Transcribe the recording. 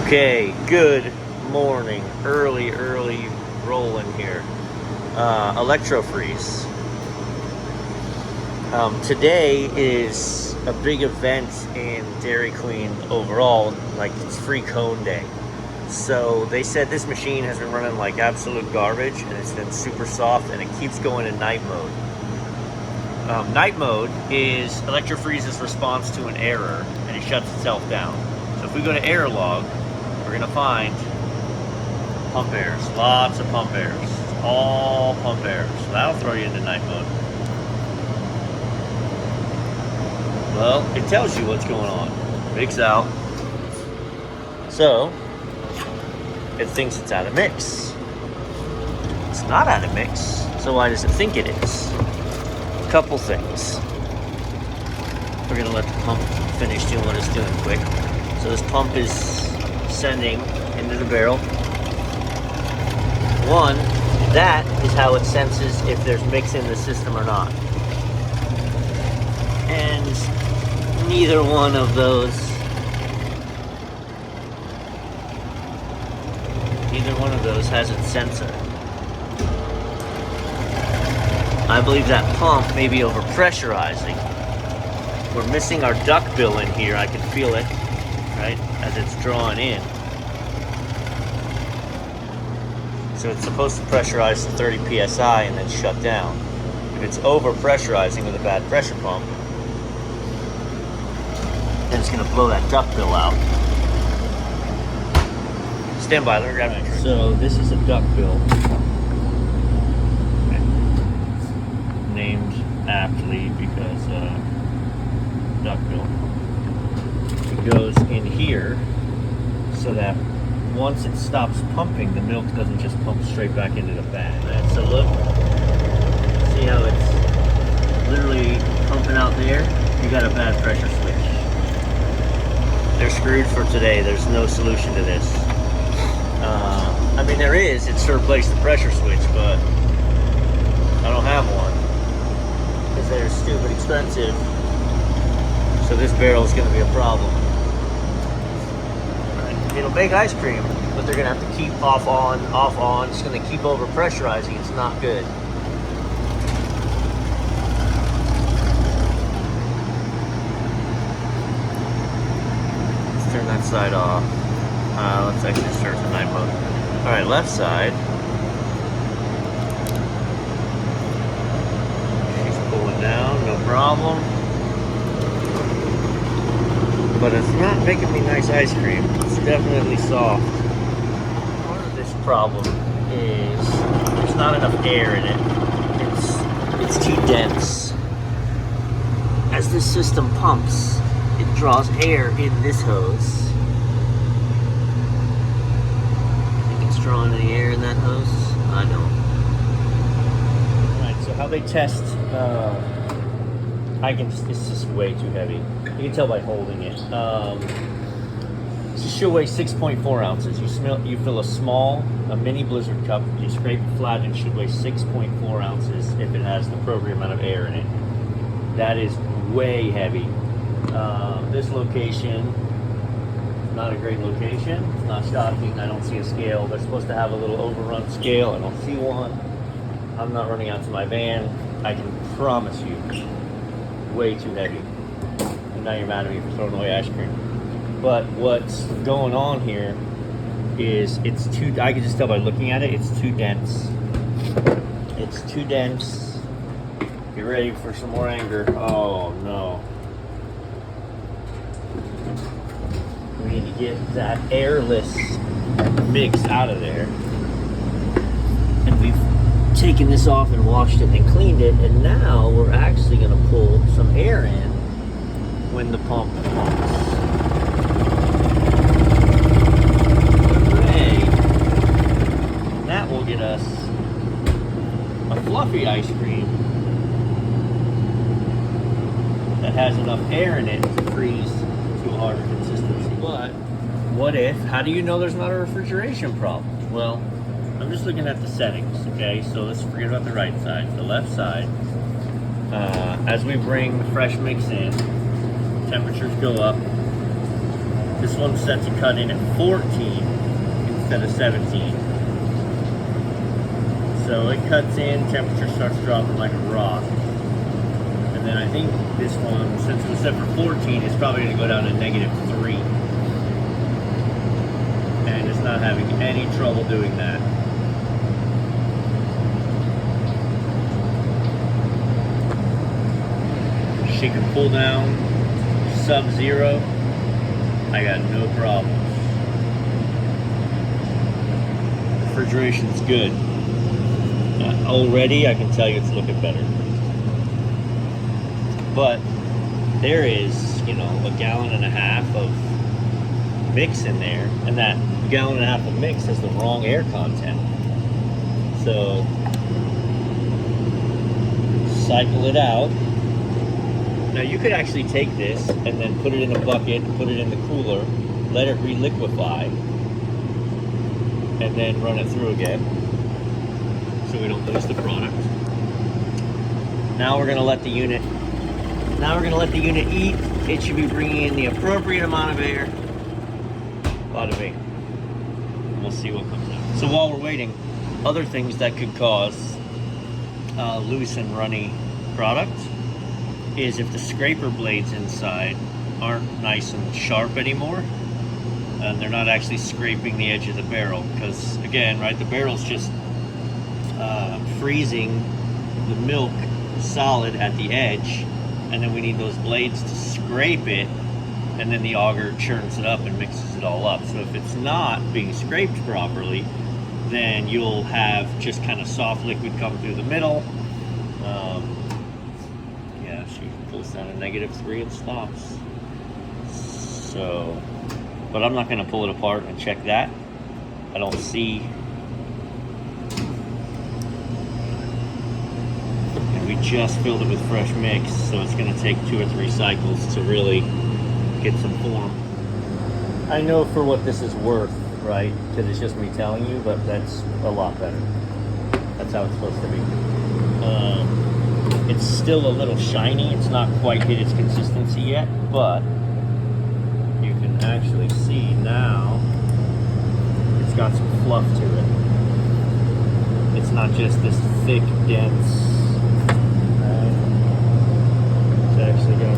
Okay, good morning. Early rolling here. Electro freeze. Today is a big event in Dairy Queen overall. Like, it's free cone day. So they said this machine has been running like absolute garbage, and it's been super soft, and it keeps going in night mode. Night mode is Electro freeze's response to an error, and it shuts itself down. So if we go to error log, we're gonna find pump errors, lots of pump errors, all pump errors. So that'll throw you into night mode. Well, it tells you what's going on. Mix out. So it thinks it's out of mix. It's not out of mix. So why does it think it is? A couple things. We're gonna let the pump finish doing what it's doing quick. So this pump is sending into the barrel. One, that is how it senses if there's mix in the system or not. And neither one of those has its sensor. I believe that pump may be overpressurizing. We're missing our duckbill in here. I can feel it, right, as it's drawing in. So it's supposed to pressurize to 30 psi and then shut down. If it's overpressurizing with a bad pressure pump, then it's going to blow that duckbill out. Stand by, let me grab it. So this is a duckbill, named aptly because duckbill. It goes in here so that once it stops pumping, the milk doesn't just pump straight back into the bag. Right, so look, see how it's literally pumping out there? You got a bad pressure switch. They're screwed for today. There's no solution to this. I mean, there is. It's to replace the pressure switch, but I don't have one because they're stupid expensive. So this barrel is going to be a problem. It'll make ice cream, but they're gonna have to keep off on. It's gonna keep over pressurizing. It's not good. Let's turn that side off. Let's actually start the night mode. All right, left side. She's pulling down, no problem. But it's not making me nice ice cream. It's definitely soft. Part of this problem is there's not enough air in it. It's too dense. As this system pumps, it draws air in this hose. Think it's drawing any air in that hose? I don't. Alright, so how they test it's just way too heavy. You can tell by holding it. This should weigh 6.4 ounces. You fill a mini blizzard cup, you scrape it flat, and it should weigh 6.4 ounces if it has the appropriate amount of air in it. That is way heavy. This location, not a great location. It's not shocking. I don't see a scale. They're supposed to have a little overrun scale. I don't see one. I'm not running out to my van. I can promise you, way too heavy. And now you're mad at me for throwing away ice cream. But what's going on here is I can just tell by looking at it, it's too dense. It's too dense. Get ready for some more anger. Oh no. We need to get that airless mix out of there. And we've taken this off and washed it and cleaned it, and now we're actually going to pull some air in when the pump pumps. Hooray! That will get us a fluffy ice cream that has enough air in it to freeze to a harder consistency. But what if? How do you know there's not a refrigeration problem? Well, I'm just looking at the settings, okay? So let's forget about the right side. The left side, as we bring the fresh mix in, temperatures go up. This one's set to cut in at 14 instead of 17. So it cuts in, temperature starts dropping like a rock. And then I think this one, since it was set for 14, it's probably going to go down to -3. And it's not having any trouble doing that. She can pull down sub-zero. I got no problems. Refrigeration's good. Already, I can tell you it's looking better. But there is, you know, 1.5 gallons of mix in there, and that 1.5 gallons of mix has the wrong air content. So cycle it out. Now you could actually take this and then put it in a bucket, put it in the cooler, let it reliquefy, and then run it through again, so we don't lose the product. Now we're gonna let the unit. Eat. It should be bringing in the appropriate amount of air. Bada bing. And we'll see what comes out. So while we're waiting, other things that could cause loose and runny product is if the scraper blades inside aren't nice and sharp anymore, and they're not actually scraping the edge of the barrel, because again, right, the barrel's just freezing the milk solid at the edge, and then we need those blades to scrape it, and then the auger churns it up and mixes it all up. So if it's not being scraped properly, then you'll have just kind of soft liquid come through the middle. Yeah, she pulls down to -3 and stops. So, but I'm not going to pull it apart and check that. I don't see. And we just filled it with fresh mix, so it's going to take 2 or 3 cycles to really get some form. I know for what this is worth, right? Because it's just me telling you, but that's a lot better. That's how it's supposed to be. It's still a little shiny. It's not quite hit its consistency yet, but you can actually see now it's got some fluff to it. It's not just this thick, dense. It's actually got